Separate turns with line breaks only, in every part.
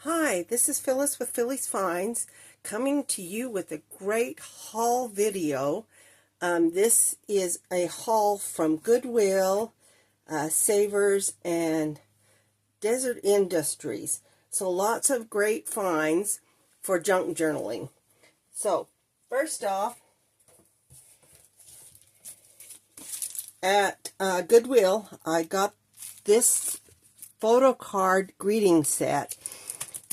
Hi, this is Phyllis with Phyllis Finds, coming to you with a great haul video. This is a haul from Goodwill, Savers, and Desert Industries. So lots of great finds for junk journaling. So first off, at Goodwill, I got this photo card greeting set.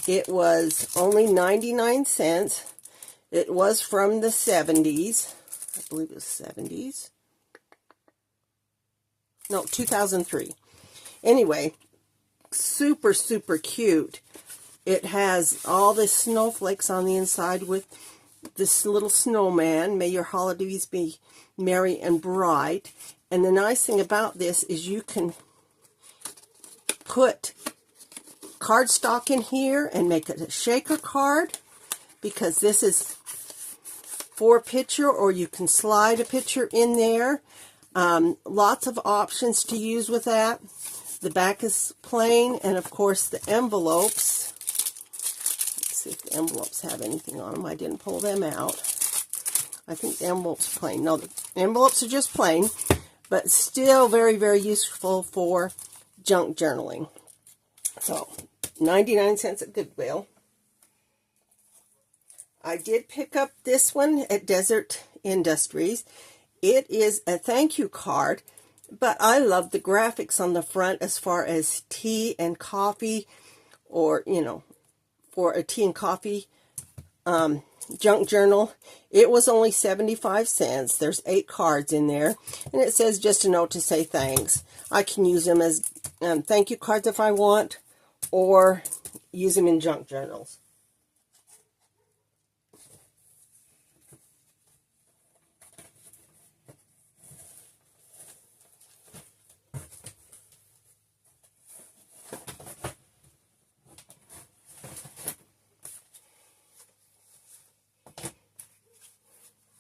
It was only 99 cents. It was from the 70s. I believe it was 70s. No, 2003. Anyway, super, super cute. It has all the snowflakes on the inside with this little snowman. May your holidays be merry and bright. And the nice thing about this is you can put cardstock in here and make it a shaker card, because this is for picture, or you can slide a picture in there. Lots of options to use with that. The back is plain, and of course the envelopes. Let's see if the envelopes have anything on them. I didn't pull them out. I think the envelopes are plain. No, the envelopes are just plain, but still very, very useful for junk journaling. So, 99 cents at Goodwill. I did pick up this one at Desert Industries. It is a thank you card, but I love the graphics on the front as far as tea and coffee, or, you know, for a tea and coffee junk journal. It was only 75 cents. There's 8 cards in there, and it says just a note to say thanks. I can use them as thank you cards if I want, or use them in junk journals.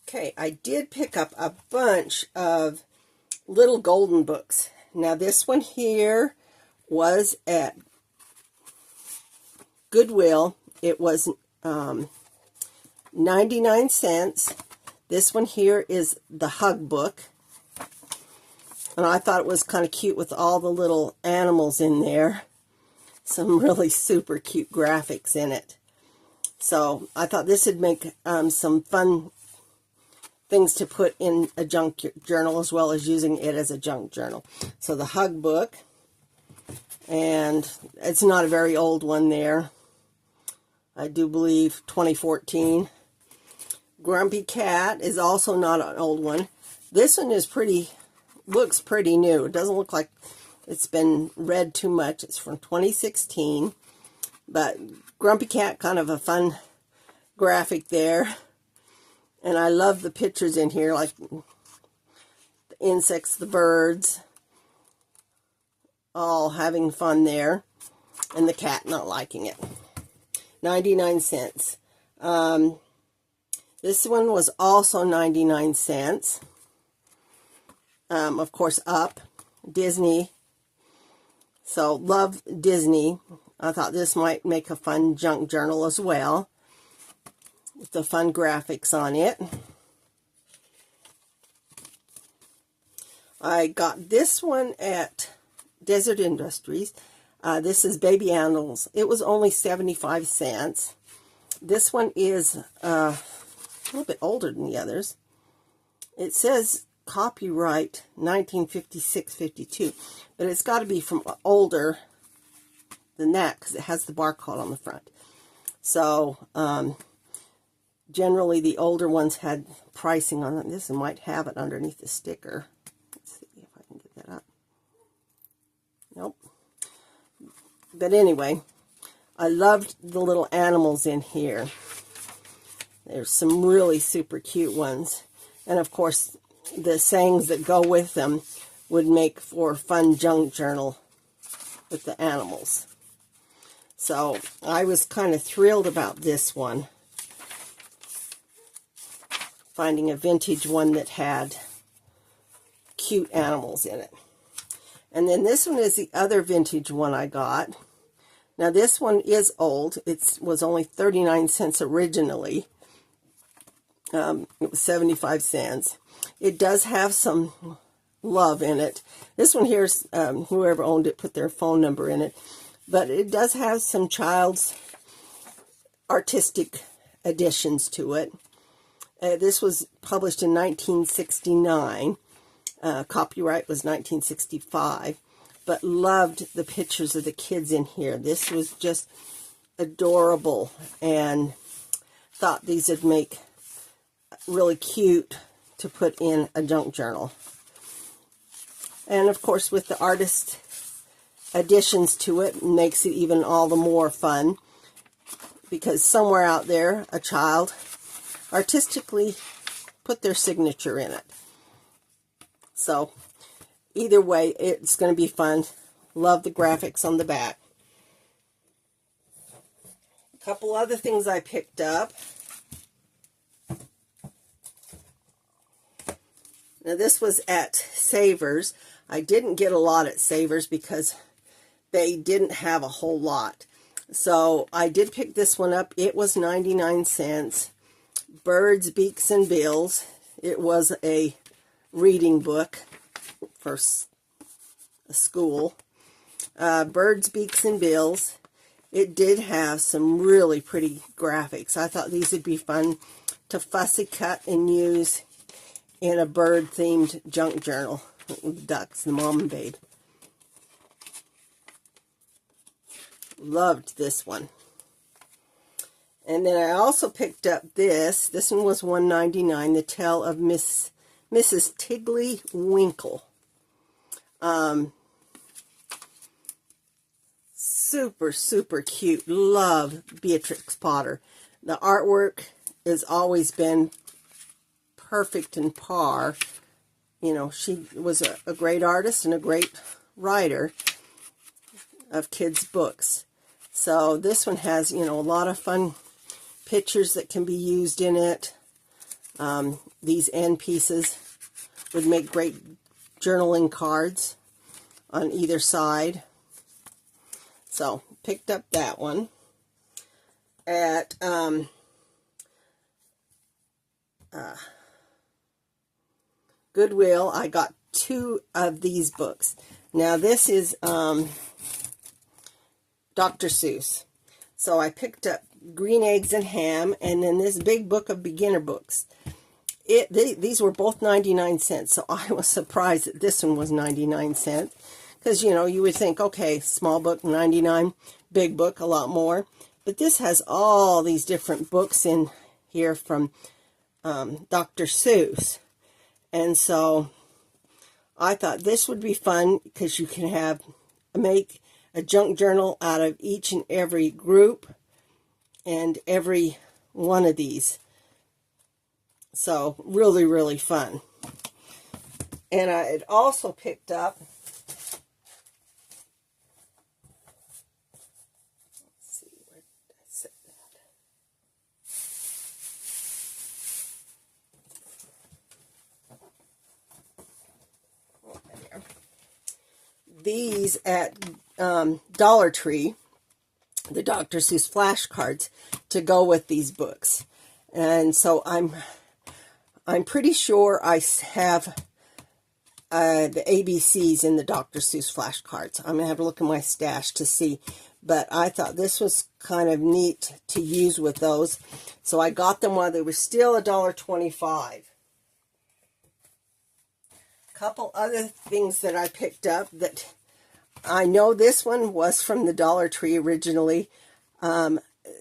Okay, I did pick up a bunch of little golden books. Now this one here was at Goodwill. It was 99 cents. This one here is the Hug book. And I thought it was kind of cute with all the little animals in there. Some really super cute graphics in it. So I thought this would make some fun things to put in a junk journal, as well as using it as a junk journal. So the Hug book. And it's not a very old one there. I do believe 2014. Grumpy Cat is also not an old one. This one is pretty, looks pretty new. It doesn't look like it's been read too much. It's from 2016. But Grumpy Cat, kind of a fun graphic there. And I love the pictures in here, like the insects, the birds, all having fun there, and the cat not liking it. 99 cents. This one was also 99 cents. Of course, Up, Disney. So, love Disney. I thought this might make a fun junk journal as well, with the fun graphics on it. I got this one at Desert Industries. This is Baby Animals. It was only 75 cents. This one is a little bit older than the others. It says copyright 1956-52, but it's got to be from older than that, because it has the barcode on the front. So, generally the older ones had pricing on it. This one might have it underneath the sticker. Let's see if I can get that up. Nope. But anyway, I loved the little animals in here. There's some really super cute ones. And of course, the sayings that go with them would make for a fun junk journal with the animals. So I was kind of thrilled about this one. Finding a vintage one that had cute animals in it. And then this one is the other vintage one I got. Now this one is old. It was only 39 cents originally. It was 75 cents. It does have some love in it. This one here's whoever owned it put their phone number in it. But it does have some child's artistic additions to it. This was published in 1969. Copyright was 1965. But loved the pictures of the kids in here. This was just adorable, and thought these would make really cute to put in a junk journal. And of course, with the artist additions to it, makes it even all the more fun, because somewhere out there a child artistically put their signature in it. So either way, it's going to be fun. Love the graphics on the back. A couple other things I picked up. Now this was at Savers. I didn't get a lot at Savers because they didn't have a whole lot. So I did pick this one up. It was 99 cents. Birds, Beaks, and Bills. It was a reading book for a school. Birds, Beaks, and Bills. It did have some really pretty graphics. I thought these would be fun to fussy cut and use in a bird-themed junk journal. Ducks, the mom and babe. Loved this one. And then I also picked up this. This one was $1.99. The Tale of Mrs. Tiggly Winkle. Super, super cute. Love Beatrix Potter. The artwork has always been perfect and par. You know, she was a great artist and a great writer of kids' books. So this one has, you know, a lot of fun pictures that can be used in it. These end pieces would make great journaling cards on either side. So, picked up that one. At Goodwill, I got 2 of these books. Now, this is Dr. Seuss. So, I picked up Green Eggs and Ham, and then this big book of beginner books. These were both 99 cents, so I was surprised that this one was 99 cents. Because, you know, you would think, okay, small book, 99, big book, a lot more. But this has all these different books in here from Dr. Seuss. And so I thought this would be fun because you can make a junk journal out of each and every group and every one of these. So really, really fun. And I had also picked up, let's see, where did I set that? Oh, there. These at Dollar Tree, the Dr. Seuss flashcards to go with these books. And so I'm pretty sure I have the ABCs in the Dr. Seuss flashcards. I'm going to have to look in my stash to see. But I thought this was kind of neat to use with those. So I got them while they were still $1.25. A couple other things that I picked up that I know this one was from the Dollar Tree originally.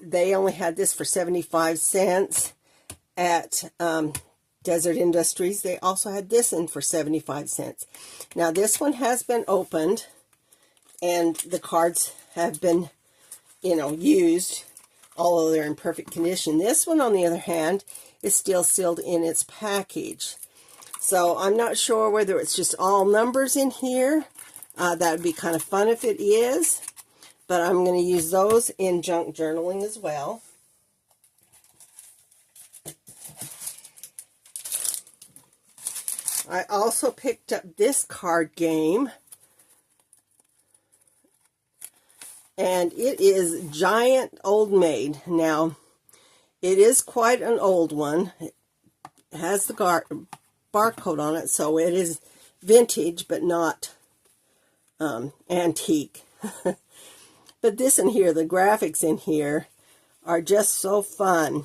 They only had this for 75 cents at Desert Industries. They also had this in for 75 cents. Now this one has been opened and the cards have been, you know, used, although they're in perfect condition. This one, on the other hand, is still sealed in its package. So I'm not sure whether it's just all numbers in here. That would be kind of fun if it is. But I'm going to use those in junk journaling as well. I also picked up this card game. and it is Giant Old Maid. Now, it is quite an old one. It has the barcode on it, so it is vintage, but not antique. But this in here, the graphics in here are just so fun.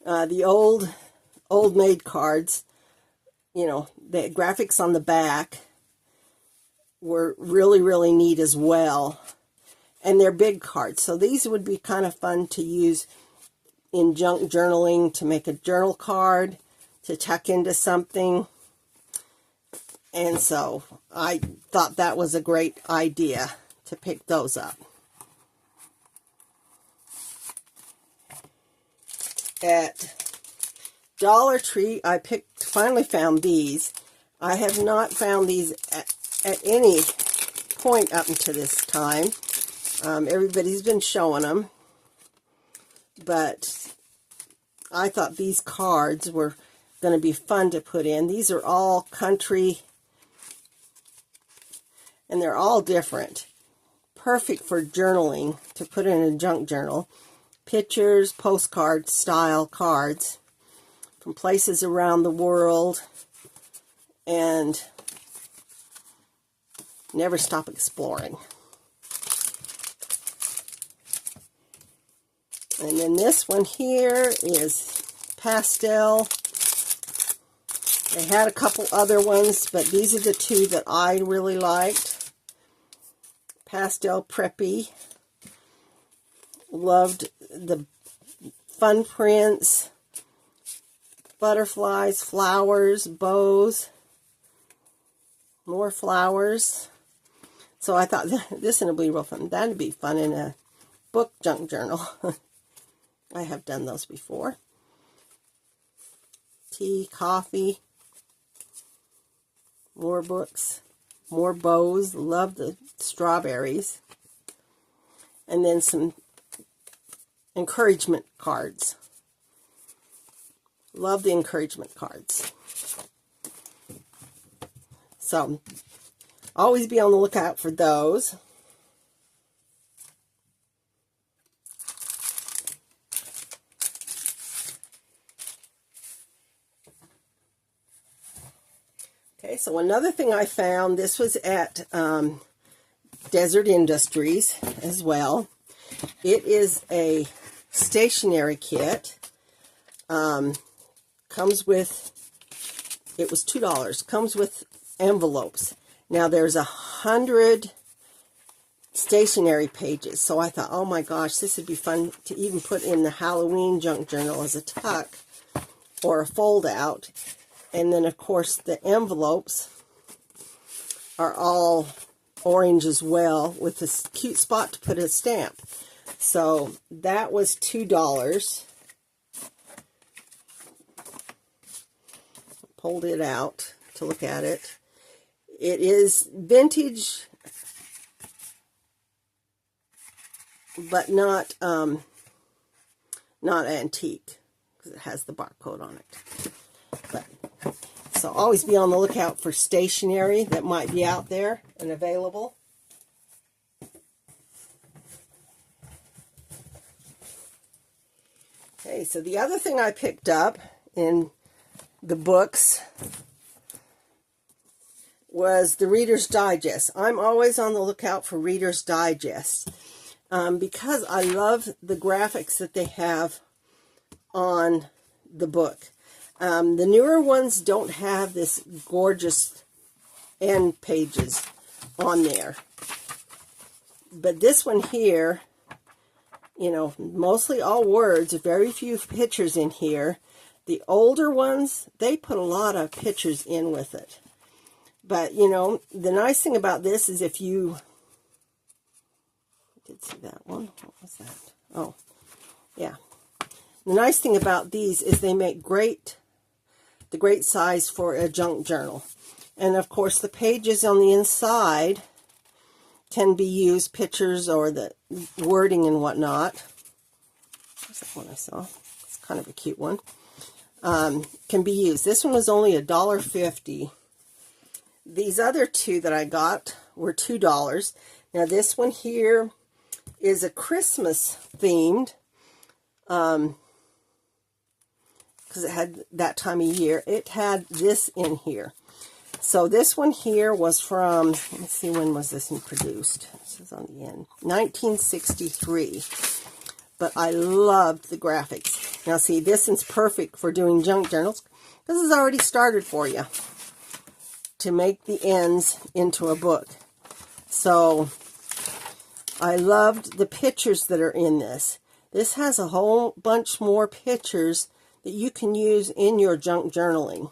The old maid cards, you know, the graphics on the back were really, really neat as well. And they're big cards, so these would be kind of fun to use in junk journaling, to make a journal card, to tuck into something. And so I thought that was a great idea to pick those up. At Dollar Tree, I finally found these. I have not found these at any point up until this time. Everybody's been showing them, but I thought these cards were going to be fun to put in. These are all country, and they're all different. Perfect for journaling, to put in a junk journal. Pictures, postcard style cards from places around the world, and never stop exploring. And then this one here is pastel. They had a couple other ones, but these are the two that I really liked. Pastel Preppy. Loved the fun prints, butterflies, flowers, bows, more flowers. So I thought this would be real fun. That would be fun in a book junk journal. I have done those before. Tea, coffee, more books, more bows. Love the strawberries. And then some encouragement cards. Love the encouragement cards. So, always be on the lookout for those. Okay, so another thing I found, this was at Desert Industries as well. It is a stationery kit. Comes with, it was $2. Comes with envelopes. Now there's 100 stationery pages. So I thought, oh my gosh, this would be fun to even put in the Halloween junk journal as a tuck or a fold out. And then of course the envelopes are all orange as well, with this cute spot to put a stamp. So that was $2. Pulled it out to look at it. It is vintage, but not antique, because it has the barcode on it. But so always be on the lookout for stationery that might be out there and available. Okay, so the other thing I picked up in the books was the Reader's Digest. I'm always on the lookout for Reader's Digest because I love the graphics that they have on the book. The newer ones don't have this gorgeous end pages on there. But this one here, you know, mostly all words, very few pictures in here. The older ones, they put a lot of pictures in with it. But, you know, the nice thing about this is if you... I did see that one. What was that? Oh, yeah. The nice thing about these is they make the great size for a junk journal. And, of course, the pages on the inside can be used, pictures or the wording and whatnot. What's that one I saw? It's kind of a cute one. Can be used. This one was only $1.50. These other two that I got were $2. Now this one here is a Christmas themed, because it had that time of year. It had this in here. So this one here was from, let's see, when was this one produced? This is on the end, 1963. But I loved the graphics. Now see, this one's perfect for doing junk journals. This is already started for you to make the ends into a book. So I loved the pictures that are in this. This has a whole bunch more pictures that you can use in your junk journaling.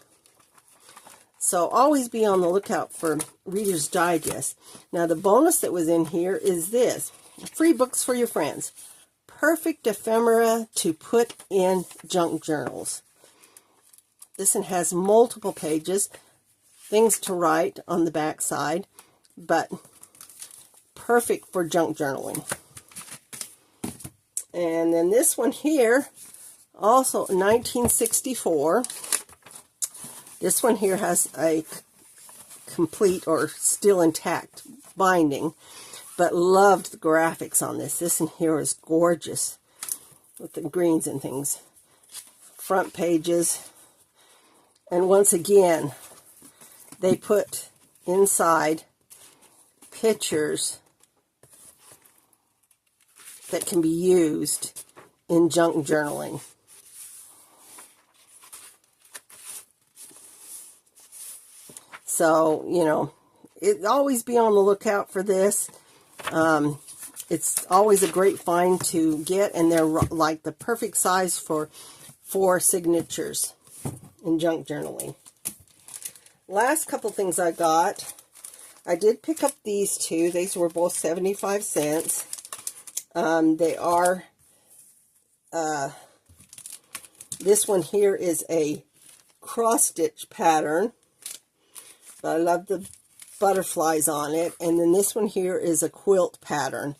So always be on the lookout for Reader's Digest. Now the bonus that was in here is this. Free books for your friends. Perfect ephemera to put in junk journals. This one has multiple pages, things to write on the back side, but perfect for junk journaling. And then this one here, also 1964. This one here has a complete or still intact binding, but loved the graphics on this. This one here is gorgeous with the greens and things. Front pages. And once again, they put inside pictures that can be used in junk journaling. So, you know, always be on the lookout for this. It's always a great find to get, and they're like the perfect size for signatures in junk journaling. Last couple things I got. I did pick up these two. These were both 75 cents. They are, this one here is a cross-stitch pattern. But I love the butterflies on it. And then this one here is a quilt pattern.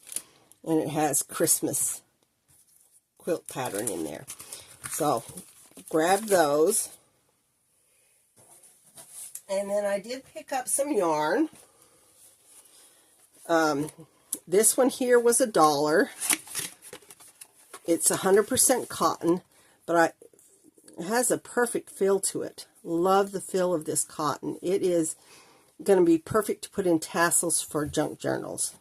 And it has Christmas quilt pattern in there. So, grab those. And then I did pick up some yarn. This one here was $1. It's 100% cotton, but it has a perfect feel to it. Love the feel of this cotton. It is going to be perfect to put in tassels for junk journals.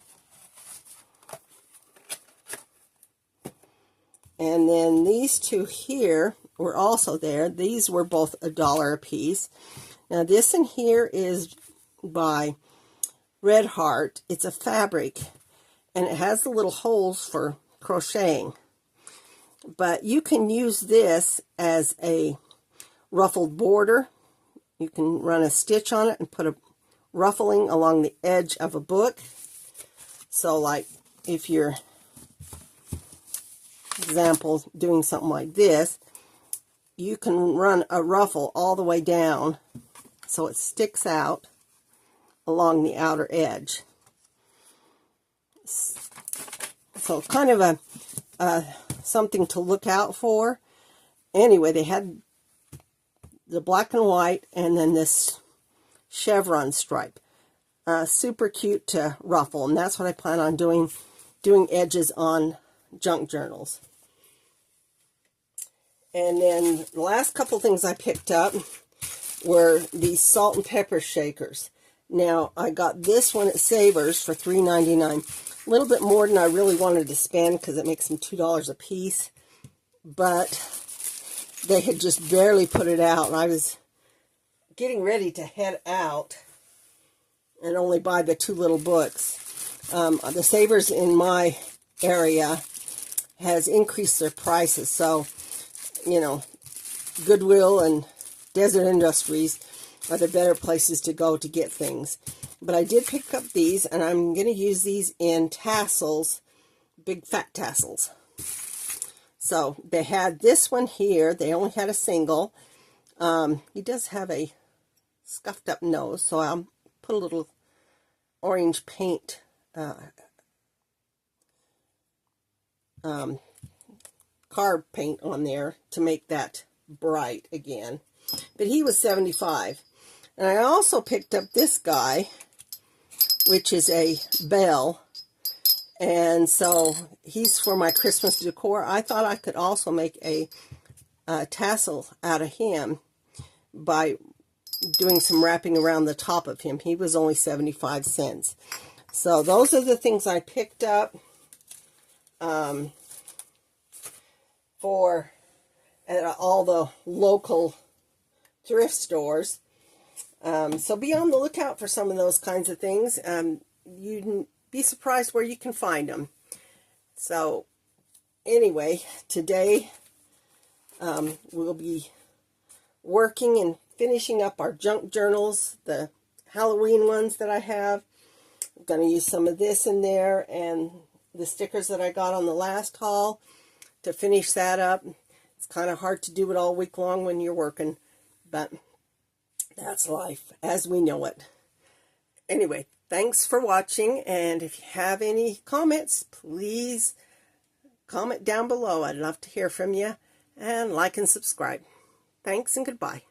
And then these two here were also there. These were both $1 a piece. Now this in here is by Red Heart. It's a fabric, and it has the little holes for crocheting. But you can use this as a ruffled border. You can run a stitch on it and put a ruffling along the edge of a book. So like if you're, example, doing something like this, you can run a ruffle all the way down so it sticks out along the outer edge. So kind of a something to look out for. Anyway, they had the black and white, and then this chevron stripe. Super cute to ruffle, and that's what I plan on doing edges on junk journals. And then the last couple things I picked up were these salt and pepper shakers. Now, I got this one at Savers for $3.99. A little bit more than I really wanted to spend because it makes them $2 a piece. But they had just barely put it out, and I was getting ready to head out and only buy the two little books. The Savers in my area has increased their prices, so, you know, Goodwill and Desert Industries are the better places to go to get things. But I did pick up these, and I'm going to use these in tassels, big fat tassels. So they had this one here. They only had a single. He does have a scuffed up nose, so I'll put a little orange paint carb paint on there to make that bright again. But he was $75. And I also picked up this guy, which is a bell. And so he's for my Christmas decor. I thought I could also make a tassel out of him by doing some wrapping around the top of him. He was only 75 cents. So those are the things I picked up for at all the local thrift stores. So be on the lookout for some of those kinds of things. You'd be surprised where you can find them. So anyway, today we'll be working and finishing up our junk journals, the Halloween ones that I have. I'm going to use some of this in there and the stickers that I got on the last haul to finish that up. It's kind of hard to do it all week long when you're working, but that's life as we know it. Anyway, thanks for watching, and if you have any comments, please comment down below. I'd love to hear from you, and like and subscribe. Thanks and goodbye.